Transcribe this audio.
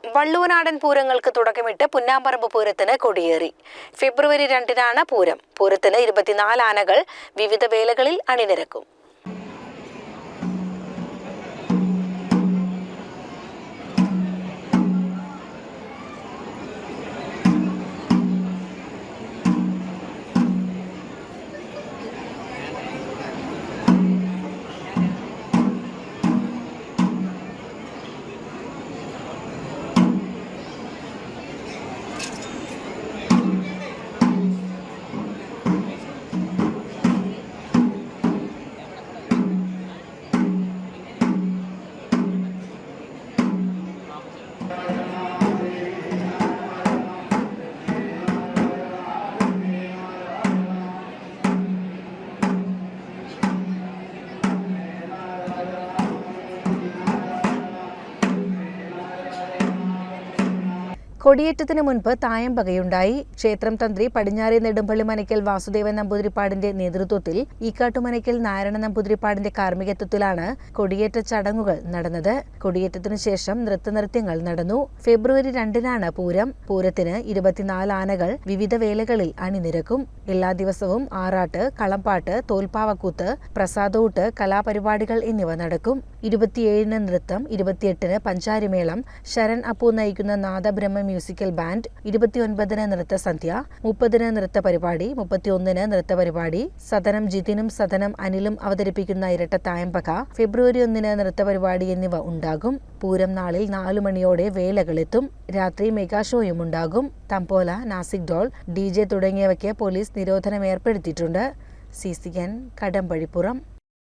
വള്ളൂനാടൻ പൂരങ്ങൾക്ക് തുടക്കമിട്ട് പുന്നാമ്പറമ്പ് പൂരത്തിന് കൊടിയേറി. ഫെബ്രുവരി 2-നാണ് പൂരം. പൂരത്തിന് 24 ആനകൾ വിവിധ വേലകളിൽ അണിനിരക്കും. കൊടിയേറ്റത്തിന് മുൻപ് തായമ്പകയുണ്ടായി. ക്ഷേത്രം തന്ത്രി പടിഞ്ഞാറെ നെടുമ്പള്ളി മനയ്ക്കൽ വാസുദേവൻ നമ്പൂതിരിപ്പാടിന്റെ നേതൃത്വത്തിൽ ഈക്കാട്ടുമനയ്ക്കൽ നാരായണ നമ്പൂതിരിപ്പാടിന്റെ കാർമ്മികത്വത്തിലാണ് കൊടിയേറ്റ ചടങ്ങുകൾ നടന്നത്. കൊടിയേറ്റത്തിനു ശേഷം നൃത്തനൃത്യങ്ങൾ നടന്നു. ഫെബ്രുവരി 2-നാണ് പൂരം. പൂരത്തിന് 24 ആനകൾ വിവിധ വേലകളിൽ അണിനിരക്കും. എല്ലാ ദിവസവും ആറാട്ട്, കളംപാട്ട്, തോൽപ്പാവക്കൂത്ത്, പ്രസാദൂട്ട്, കലാപരിപാടികൾ എന്നിവ നടക്കും. 27-ന് നൃത്തം, 28-ന് പഞ്ചാരിമേളം, ശരൺ അപ്പു നയിക്കുന്ന നാദബ്രഹ്മ മ്യൂസിക്കൽ ബാൻഡ്, 29-ന് നൃത്തസന്ധ്യ, 30-ന് നൃത്തപരിപാടി, 31-ന് നൃത്തപരിപാടി, സദനം ജിതിനും സദനം അനിലും അവതരിപ്പിക്കുന്ന ഇരട്ട തായമ്പക, ഫെബ്രുവരി 1-ന് നൃത്തപരിപാടി എന്നിവ ഉണ്ടാകും. പൂരം നാളിൽ 4 മണിയോടെ വേലകളെത്തും. രാത്രി മെഗാ ഷോയും ഉണ്ടാകും. തമ്പോല, നാസിക് ഡോൾ, DJ തുടങ്ങിയവയ്ക്ക് പോലീസ് നിരോധനം ഏർപ്പെടുത്തിയിട്ടുണ്ട്. CCN കടമ്പഴിപ്പുറം.